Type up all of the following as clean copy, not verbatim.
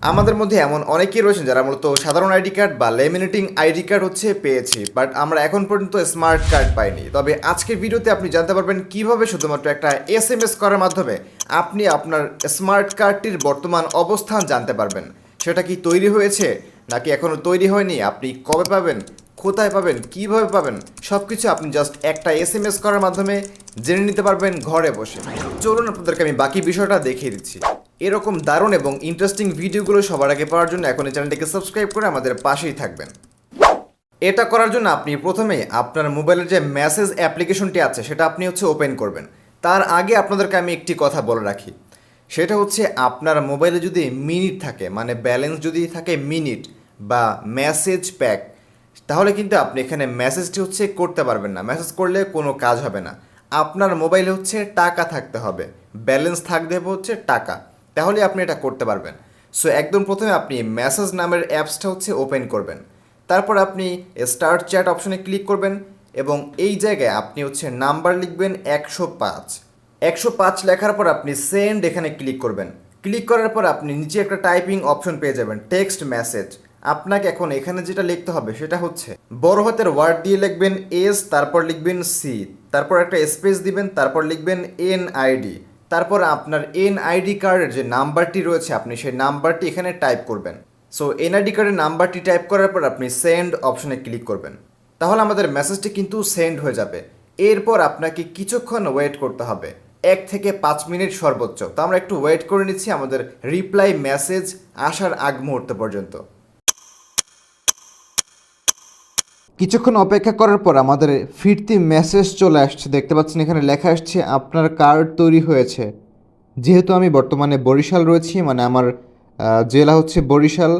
আমাদের মধ্যে এমন অনেকেই রয়েছেন যারা মূলত সাধারণ আইডি কার্ড বা লেমিনেটিং আইডি কার্ড পেয়েছি, বাট আমরা এখন পর্যন্ত স্মার্ট কার্ড পাইনি। তবে আজকের ভিডিওতে আপনি জানতে পারবেন কিভাবে শুধুমাত্র একটা এসএমএস করার মাধ্যমে আপনি আপনার স্মার্ট কার্ডটির বর্তমান অবস্থান জানতে পারবেন। সেটা কি তৈরি হয়েছে নাকি এখনও তৈরি হয়নি, আপনি কবে পাবেন, কোথায় পাবেন, কিভাবে পাবেন, সব কিছু আপনি জাস্ট একটা এসএমএস করার মাধ্যমে জেনে নিতে পারবেন ঘরে বসে। চলুন আপনাদেরকে আমি বাকি বিষয়টা দেখিয়ে দিচ্ছি। এরকম দারুণ এবং ইন্টারেস্টিং ভিডিওগুলো সবার আগে পাওয়ার জন্য এখন এই চ্যানেলটিকে সাবস্ক্রাইব করে আমাদের পাশেই থাকবেন। এটা করার জন্য আপনি প্রথমে আপনার মোবাইলের যে মেসেজ অ্যাপ্লিকেশনটি আছে সেটা আপনি ওপেন করবেন। তার আগে আপনাদেরকে আমি একটি কথা বলে রাখি, সেটা হচ্ছে আপনার মোবাইলে যদি মিনিট থাকে, মানে ব্যালেন্স যদি থাকে মিনিট বা মেসেজ প্যাক, তাহলে কিন্তু আপনি এখানে মেসেজটি করতে পারবেন না। মেসেজ করলে কোনো কাজ হবে না। আপনার মোবাইলে টাকা থাকতে হবে, ব্যালেন্স থাকতে হবে টাকা, তাহলে আপনি এটা করতে পারবেন। সো একদম প্রথমে আপনি মেসেজ নামের অ্যাপসটা ওপেন করবেন। তারপর আপনি স্টার্ট চ্যাট অপশনে ক্লিক করবেন এবং এই জায়গায় আপনি নাম্বার লিখবেন 105। 105 লেখার পর আপনি সেন্ড এখানে ক্লিক করবেন। ক্লিক করার পর আপনি নিচে একটা টাইপিং অপশন পেয়ে যাবেন, টেক্সট মেসেজ। আপনাকে এখন এখানে যেটা লিখতে হবে সেটা বড় হাতের ওয়ার্ড দিয়ে লিখবেন এস, তারপর লিখবেন সি, তারপর একটা স্পেস দিবেন, তারপর লিখবেন এনআইডি, তারপর আপনার এনআইডি কার্ডের যে নাম্বারটি রয়েছে আপনি সেই নাম্বারটি এখানে টাইপ করবেন। সো এনআইডি কার্ডের নাম্বারটি টাইপ করার পর আপনি সেন্ড অপশনে ক্লিক করবেন। তাহলে আমাদের মেসেজটি কিন্তু সেন্ড হয়ে যাবে। এরপর আপনাকে কিছুক্ষণ ওয়েট করতে হবে, 1 থেকে 5 মিনিট সর্বোচ্চ। তো আমরা একটু ওয়েট করে নিচ্ছি আমাদের রিপ্লাই মেসেজ আসার আগ মুহূর্ত পর্যন্ত। কিছুক্ষণ অপেক্ষা করার পর আমাদের ফিরতি মেসেজ চলে আসছে। দেখতে পাচ্ছেন এখানে লেখা আসছে আপনার কার্ড তৈরি হয়েছে। যেহেতু আমি বর্তমানে বরিশাল রয়েছি, মানে আমার জেলা বরিশাল,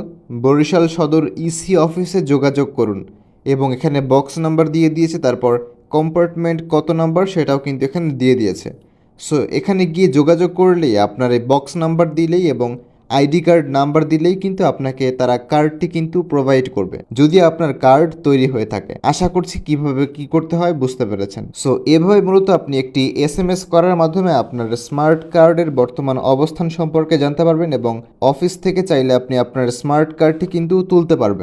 বরিশাল সদর ইসি অফিসে যোগাযোগ করুন, এবং এখানে বক্স নাম্বার দিয়ে দিয়েছে, তারপর কম্পার্টমেন্ট কত নাম্বার সেটাও কিন্তু এখানে দিয়ে দিয়েছে। সো এখানে গিয়ে যোগাযোগ করলেই আপনার এই বক্স নাম্বার দিলেই এবং আইডি কার্ড নাম্বার দিলেই কিন্তু আপনাকে তারা কার্ডটি কিন্তু প্রোভাইড করবে, যদি আপনার কার্ড তৈরি হয়ে থাকে। আশা করছি কিভাবে কি করতে হয় বুঝতে পেরেছেন। সো এভাবে মূলত আপনি একটি এসএমএস করার মাধ্যমে আপনার স্মার্ট কার্ডের বর্তমান অবস্থান সম্পর্কে জানতে পারবেন এবং অফিস থেকে চাইলে আপনি আপনার স্মার্ট কার্ডটি কিন্তু তুলতে পারবেন।